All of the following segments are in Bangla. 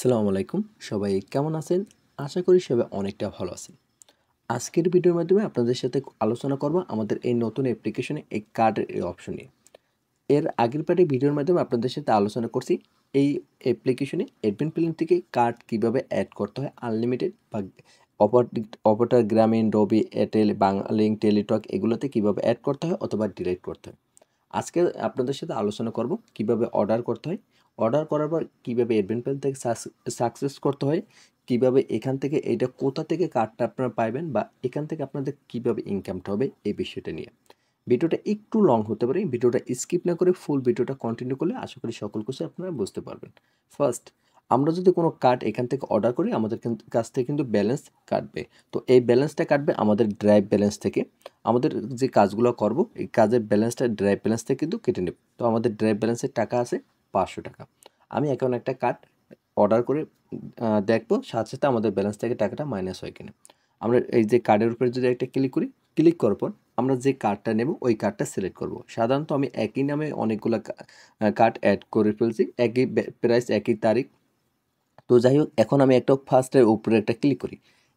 আসসালামু আলাইকুম। সবাই কেমন আছেন? আশা করি সবাই অনেকটা ভালো আছেন। আজকের ভিডিওর মাধ্যমে আপনাদের সাথে আলোচনা করব আমাদের এই নতুন অ্যাপ্লিকেশনে এই কার্ডের এই অপশন নিয়ে। এর আগের পার্টি ভিডিওর মাধ্যমে আপনাদের সাথে আলোচনা করছি এই অ্যাপ্লিকেশনে অ্যাডমিন প্ল্যান থেকে কার্ড কিভাবে অ্যাড করতে হয় আনলিমিটেড বা অপারেটর গ্রামীণ, রবি, এয়ারটেল, বাংলালিংক, টেলিটক এগুলোতে কিভাবে অ্যাড করতে হয় অথবা ডিলিট করতে হয়। আজকে আপনাদের সাথে আলোচনা করব কিভাবে অর্ডার করতে হয়, অর্ডার করার পর কীভাবে অ্যাডমিন প্ল্যান থেকে সাকসেস করতে হয়, কিভাবে এখান থেকে এটা কোথা থেকে কার্ডটা আপনারা পাইবেন বা এখান থেকে আপনাদের কিভাবে ইনকামটা হবে এই বিষয়টা নিয়ে। ভিডিওটা একটু লং হতে পারে, ভিডিওটা স্কিপ না করে ফুল ভিডিওটা কন্টিনিউ করলে আশা করি সকল কিছু আপনারা বুঝতে পারবেন। ফার্স্ট, আমরা যদি কোনো কার্ড এখান থেকে অর্ডার করি আমাদের কাছ থেকে কিন্তু ব্যালেন্স কাটবে। তো এই ব্যালেন্সটা কাটবে আমাদের ড্রাইভ ব্যালেন্স থেকে। আমাদের যে কাজগুলো করব এই কাজের ব্যালেন্সটা ড্রাইভ ব্যালেন্স থেকে কিন্তু কেটে নেব। তো আমাদের ড্রাইভ ব্যালেন্সের টাকা আছে 500 টাকা। আমি এখন একটা কার্ড অর্ডার করে দেখবো সাথে সাথে আমাদের ব্যালেন্স থেকে টাকাটা মাইনাস হয় কিনা। আমরা এই যে কার্ডের উপরে যদি একটা ক্লিক করি, ক্লিক করার পর আমরা যে কার্ডটা নেব ওই কার্ডটা সিলেক্ট করব। সাধারণত আমি একই নামে অনেকগুলো কার্ড অ্যাড করে ফেলছি, একই প্রাইস, একই তারিখ। তো যাই হোক, এখন আমি একটা ফার্স্টের উপরে একটা ক্লিক করি।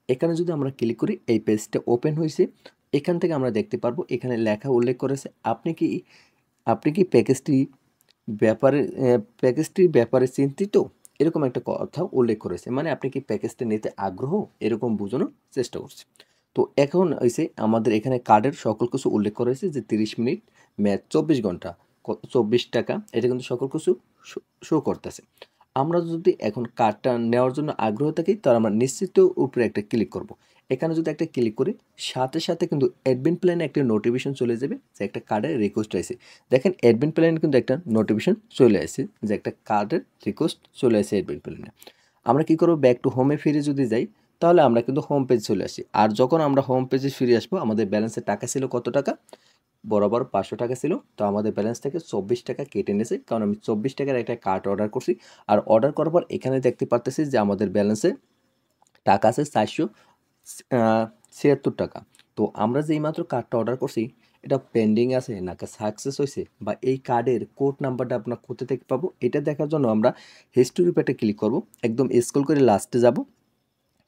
এখানে যদি আমরা ক্লিক করি এই পেজটা ওপেন হয়েছে। এখান থেকে আমরা দেখতে পারবো এখানে লেখা উল্লেখ করেছে আপনি কি প্যাকেজটির ব্যাপারে চিন্তিত, এরকম একটা কথা উল্লেখ করেছে। মানে আপনি কি প্যাকেজটা নিতে আগ্রহ, এরকম বোঝানোর চেষ্টা করছে। তো এখন হয়েছে আমাদের এখানে কার্ডের সকল কিছু উল্লেখ করেছে যে 30 মিনিট ম্যাচ 24 ঘন্টা 24 টাকা, এটা কিন্তু সকল কিছু শো করতেছে। আমরা যদি এখন কার্ডটা নেওয়ার জন্য আগ্রহ থাকি তাহলে আমরা নিশ্চিত উপরে একটা ক্লিক করব। এখানে যদি একটা ক্লিক করি সাথে সাথে কিন্তু অ্যাডমিন প্ল্যানে একটা নোটিফিকেশন চলে যাবে যে একটা কার্ডের রিকোয়েস্ট আছে। দেখেন অ্যাডমিন প্ল্যানে কিন্তু একটা নোটিফিকেশন চলে আসে যে একটা কার্ডের রিকোয়েস্ট চলে আসে অ্যাডমিন প্ল্যানে। আমরা কি করব, ব্যাক টু হোমে ফিরে যদি যাই তাহলে আমরা কিন্তু হোম পেজ চলে আসি। আর যখন আমরা হোম পেজে ফিরে আসবো আমাদের ব্যালেন্সের টাকা ছিল কত টাকা, বরাবর 500 টাকা ছিল। তো আমাদের ব্যালেন্স থেকে 24 টাকা কেটে নিয়েছে, কারণ আমি 24 টাকার একটা কার্ড অর্ডার করছি। আর অর্ডার করার পর এখানে দেখতে পারতেছি যে আমাদের ব্যালেন্সে টাকা আছে 476 টাকা। তো আমরা যেই মাত্র কার্ডটা অর্ডার করছি এটা পেন্ডিং আছে নাকি সাকসেস হয়েছে বা এই কার্ডের কোড নাম্বারটা আপনার কোথা থেকে পাবো এটা দেখার জন্য আমরা হিস্টোরি পেটে ক্লিক করব। একদম স্ক্রল করে লাস্টে যাব,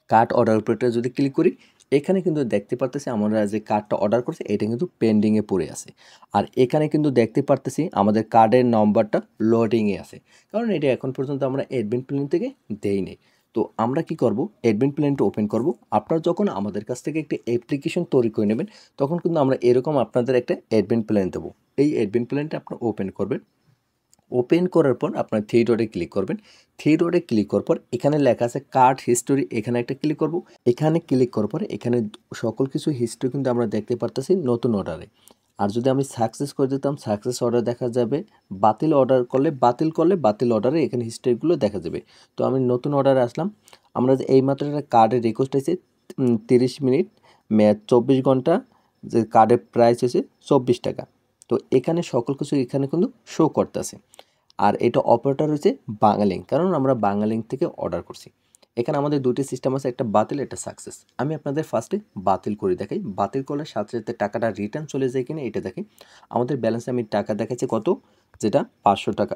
কার্ড অর্ডার উপরেটা যদি ক্লিক করি এখানে কিন্তু দেখতে পারতেছি আমরা যে কার্ডটা অর্ডার করছি এটা কিন্তু পেন্ডিংয়ে পড়ে আছে। আর এখানে কিন্তু দেখতে পারতেছি আমাদের কার্ডের নম্বরটা লোডিংয়ে আছে, কারণ এটা এখন পর্যন্ত আমরা অ্যাডমিন প্ল্যান থেকে দেই নেই। তো আমরা কি করব, অ্যাডমিন প্ল্যানটা ওপেন করব। আপনারা যখন আমাদের কাছ থেকে একটা অ্যাপ্লিকেশন তৈরি করে নেবেন তখন কিন্তু আমরা এরকম আপনাদের একটা অ্যাডমিন প্ল্যান দেবো। এই অ্যাডমিন প্ল্যানটা আপনারা ওপেন করবেন। ওপেন করার পর আপনার থ্রি ডটে ক্লিক করবেন। থ্রি ডটে ক্লিক করার পর এখানে লেখা আছে কার্ড হিস্টোরি, এখানে একটা ক্লিক করব। এখানে ক্লিক করার পর এখানে সকল কিছু হিস্ট্রি কিন্তু আমরা দেখতে পারতেছি নতুন অর্ডারে। আর যদি আমি সাকসেস করে দিতাম সাকসেস অর্ডার দেখা যাবে, বাতিল অর্ডার করলে বাতিল অর্ডারে এখানে হিস্ট্রিগুলো দেখা যাবে। তো আমি নতুন অর্ডারে আসলাম। আমরা যে এইমাত্র একটা কার্ডের রিকোয়েস্ট আছে 30 মিনিট ম্যাচ 24 ঘন্টা, যে কার্ডের প্রাইস হচ্ছে 24 টাকা। তো এখানে সকল কিছু এখানে কিন্তু শো করতেছে। আর এটা অপারেটর হচ্ছে বাংলালিংক, কারণ আমরা বাংলালিংক থেকে অর্ডার করছি। এখানে আমাদের দুটি সিস্টেম আছে, একটা বাতিল একটা সাকসেস। আমি আপনাদের ফার্স্টে বাতিল করে দেখাই। বাতিল করলে সাথে সাথে টাকাটা রিটার্ন চলে যায় কিনা এটা দেখি। আমাদের ব্যালেন্সে আমি টাকা দেখাচ্ছি কত, যেটা 500 টাকা,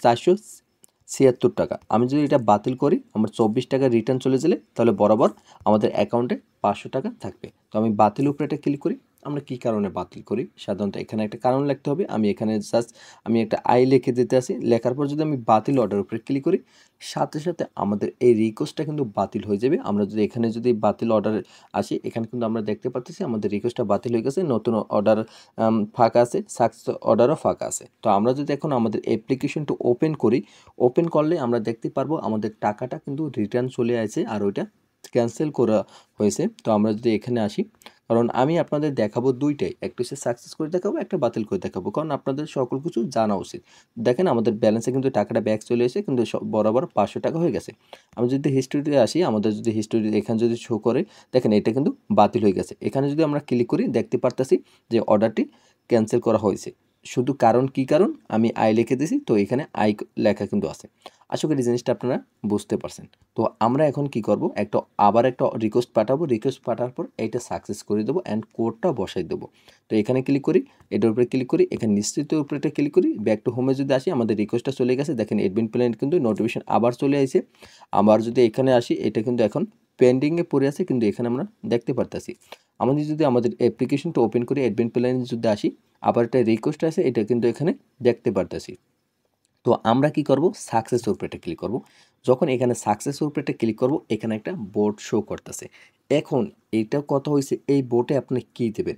476 টাকা। আমি যদি এটা বাতিল করি আমার 24 টাকা রিটার্ন চলে গেলে তাহলে বরাবর আমাদের অ্যাকাউন্টে 500 টাকা থাকবে। তো আমি বাতিল উপরে এটা ক্লিক করি। আমরা কি কারণে বাতিল করি সাধারণত এখানে একটা কারণ লিখতে হবে। আমি এখানে জাস্ট আমি একটা লিখে দিতে আসি। লেখার পর যদি আমি বাতিল অর্ডার উপরে ক্লিক করি সাথে সাথে আমাদের এই রিকোয়েস্টটা কিন্তু বাতিল হয়ে যাবে। আমরা যদি এখানে যদি বাতিল অর্ডার আসি এখানে কিন্তু আমরা দেখতে পাচ্ছি আমাদের রিকোয়েস্টটা বাতিল হয়ে গেছে, নতুন অর্ডার ফাঁকা আছে, সাকসেস অর্ডারও ফাঁকা আছে। তো আমরা যদি এখন আমাদের অ্যাপ্লিকেশনটা ওপেন করি, ওপেন করলে আমরা দেখতে পারবো আমাদের টাকাটা কিন্তু রিটার্ন চলে আসে আর ওইটা ক্যান্সেল করা হয়েছে। তো আমরা যদি এখানে আসি, কারণ আমি আপনাদের দেখাবো দুইটাই, একটা হচ্ছে সাকসেস করে দেখাবো, একটা বাতিল করে দেখাবো, কারণ আপনাদের সকল কিছু জানা উচিত। দেখেন আমাদের ব্যালেন্সে কিন্তু টাকাটা ব্যাক চলে এসে কিন্তু বরাবর 500 টাকা হয়ে গেছে। আমি যদি হিস্ট্রিতে আসি, আমাদের যদি হিস্ট্রি এখানে যদি শো করে দেখেন এটা কিন্তু বাতিল হয়ে গেছে। এখানে যদি আমরা ক্লিক করি দেখতে পারতেছি যে অর্ডারটি ক্যান্সেল করা হয়েছে। শুধু কারণ কি কারণ আমি লিখে দিয়েছি, তো এখানে লেখা কিন্তু আছে। আশা করি জিনিসটা আপনারা বুঝতে পারছেন। তো আমরা এখন কি করব, আবার একটা রিকোয়েস্ট পাঠাবো, রিকোয়েস্ট পাঠার পর এইটা সাকসেস করে দেবো অ্যান্ড কোডটা বসাই দেবো। তো এখানে ক্লিক করি, এটার উপরে ক্লিক করি, এখানে নিশ্চিতের উপরে এটা ক্লিক করি, ব্যাক টু হোমে যদি আসি আমাদের রিকোয়েস্টটা চলে গেছে, দেখেন অ্যাডমিন প্ল্যান কিন্তু নোটিফিকেশন আবার চলে আসে। আবার যদি এখানে আসি, এটা কিন্তু এখন পেন্ডিংয়ে পড়ে আছে, কিন্তু এখানে আমরা দেখতে পারতেছি। আমাদের যদি আমাদের অ্যাপ্লিকেশনটা ওপেন করি, অ্যাডমিন প্ল্যানে যদি আসি, আবার একটা রিকোয়েস্ট আছে, এটা কিন্তু এখানে দেখতে পারতেছি। তো আমরা কি করব, সাকসেস উপরে ক্লিক করব। যখন এখানে সাকসেস উপরে ক্লিক করব, এখানে একটা বোর্ড শো করতেছে। এখন এটা কথা হয়েছে, এই বোর্ডে আপনি কি দেবেন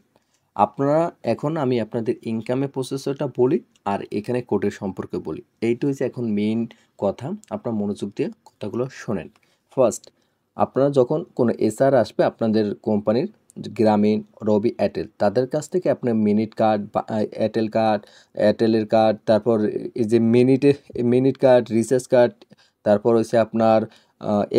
আপনারা, এখন আমি আপনাদের ইনকামের প্রসেসরটা বলি আর এখানে কোডের সম্পর্কে বলি। এইটা হচ্ছে এখন মেইন কথা, আপনারা মনোযোগ দিয়ে কথাগুলো শোনেন। ফার্স্ট, আপনারা যখন কোনো এসআর আসবে আপনাদের কোম্পানির, গ্রামীণ, রবি, এয়ারটেল, তাদের কাছ থেকে আপনার মিনিট কার্ড বা এয়ারটেলের কার্ড, তারপর এই যে মিনিট কার্ড, রিচার্জ কার্ড, তারপর হচ্ছে আপনার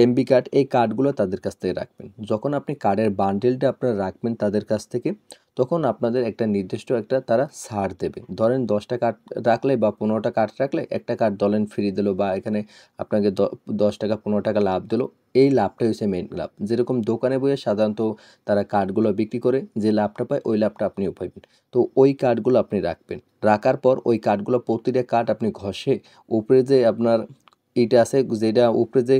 এমবি কার্ড, এই কার্ডগুলো তাদের কাছ থেকে রাখবেন। যখন আপনি কার্ডের বান্ডেলটা আপনারা রাখবেন তাদের কাছ থেকে, তখন আপনাদের একটা নির্দিষ্ট একটা তারা ছাড় দেবে। ধরেন 10টা কার্ড রাখলে বা 15টা কার্ড রাখলে একটা কার্ড ধরেন ফ্রি দিল, বা এখানে আপনাকে 10 টাকা 15 টাকা লাভ দিল। এই লাভটাই হচ্ছে মেইন লাভ। যেরকম দোকানে বইয়ে সাধারণত তারা কার্ডগুলো বিক্রি করে যে লাভটা পায়, ওই লাভটা আপনিও পাইবেন। তো ওই কার্ডগুলো আপনি রাখবেন। রাখার পর ওই কার্ডগুলো, প্রতিটা কার্ড আপনি ঘষে উপরে যে আপনার এইটা আছে, যেটা উপরে যে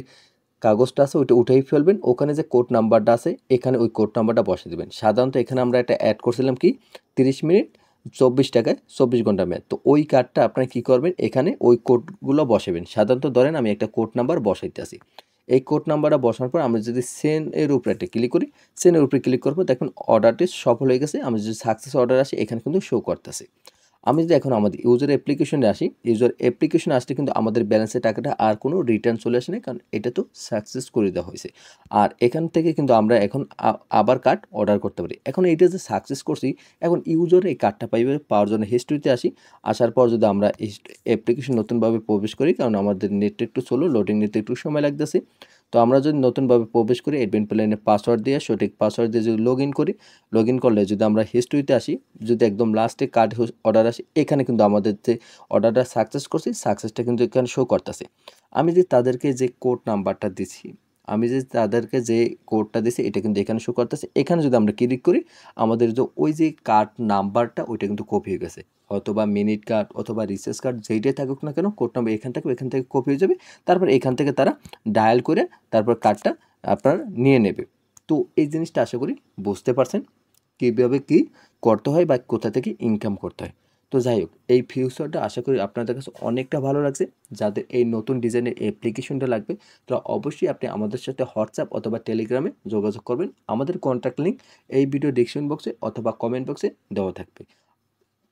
কাগজটা আছে ওইটা উঠেই ফেলবেন। ওখানে যে কোড নাম্বারটা আছে এখানে ওই কোড নাম্বারটা বসিয়ে দেবেন। সাধারণত এখানে আমরা একটা অ্যাড করছিলাম কি, 30 মিনিট 24 টাকায় 24 ঘন্টা মেয়াদ। তো ওই কার্ডটা আপনারা কী করবেন, এখানে ওই কোডগুলো বসাবেন। সাধারণত ধরেন আমি একটা কোড নাম্বার বসাইতে আসি, এই কোড নাম্বারটা বসানোর পর আমরা যদি সেন্ড এর উপরে একটা ক্লিক করি, সেন্ড এর উপরে ক্লিক করবো, দেখুন অর্ডারটি সফল হয়ে গেছে। আমি যদি সাকসেস অর্ডার আসি, এখানে কিন্তু শো করতেছে। আমি যদি এখন আমাদের ইউজার অ্যাপ্লিকেশনে আসি, ইউজার অ্যাপ্লিকেশনে আসলে কিন্তু আমাদের ব্যালেন্সের টাকাটা আর কোনো রিটার্ন চলে আসে না, কারণ এটা তো সাকসেস করে দেওয়া হয়েছে। আর এখান থেকে কিন্তু আমরা এখন আবার কার্ড অর্ডার করতে পারি। এখন এইটা যে সাকসেস করছি, এখন ইউজার এই কার্ডটা পাওয়ার জন্য হিস্ট্রিতে আসি। আসার পর যদি আমরা অ্যাপ্লিকেশন নতুনভাবে প্রবেশ করি, কারণ আমাদের নেটটা একটু স্লো, লোডিং নিতে একটু সময় লাগতেছে। তো আমরা যদি নতুনভাবে প্রবেশ করি, অ্যাডমিন প্ল্যানে পাসওয়ার্ড দিয়ে, সঠিক পাসওয়ার্ড দিয়ে যদি লগ ইন করি, লগ ইন করলে যদি আমরা হিস্ট্রিতে আসি, যদি একদম লাস্টে কার্ড অর্ডার আসে, এখানে কিন্তু আমাদের যে অর্ডারটা সাকসেস করছি, সাকসেসটা কিন্তু এখানে শো করতেছে। আমি যে তাদেরকে যে কোড নাম্বারটা দিছি, আমি যে তাদেরকে যে কোডটা দিছি, এটা কিন্তু এখানে শো করতেছে। এখানে যদি আমরা ক্লিক করি, আমাদের যে ওই যে কার্ড নাম্বারটা ওইটা কিন্তু কপি হয়ে গেছে, অথবা মিনিট কার্ড অথবা রিচার্জ কার্ড যেইটাই থাকুক না কেন, কোড নাম্বার এখান থেকে কপি হয়ে যাবে। তারপর এখান থেকে তারা ডায়াল করে তারপর কার্ডটা আপনার নিয়ে নেবে। তো এই জিনিসটা আশা করি বুঝতে পারছেন কীভাবে কী করতে হয় বা কোথা থেকে ইনকাম করতে হয়। তো যাই হোক, এই ফিউচারটা আশা করি আপনাদের কাছে অনেকটা ভালো লাগছে। যাদের এই নতুন ডিজাইনের অ্যাপ্লিকেশনটা লাগবে, তারা অবশ্যই আপনি আমাদের সাথে হোয়াটসঅ্যাপ অথবা টেলিগ্রামে যোগাযোগ করবেন। আমাদের কন্ট্যাক্ট লিঙ্ক এই ভিডিও ডেসক্রিপশন বক্সে অথবা কমেন্ট বক্সে দেওয়া থাকবে।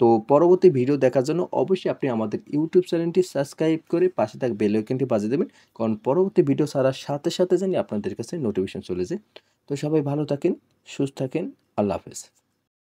তো পরবর্তী ভিডিও দেখার জন্য অবশ্যই আপনি আমাদের ইউটিউব চ্যানেলটি সাবস্ক্রাইব করে পাশে থাকা বেল আইকনটি বাজিয়ে দেবেন, কারণ পরবর্তী ভিডিও ছাড়ার সাথে সাথে জানি আপনাদের কাছে নোটিফিকেশন চলে যায়। তো সবাই ভালো থাকেন, সুস্থ থাকেন, আল্লাহ হাফেজ।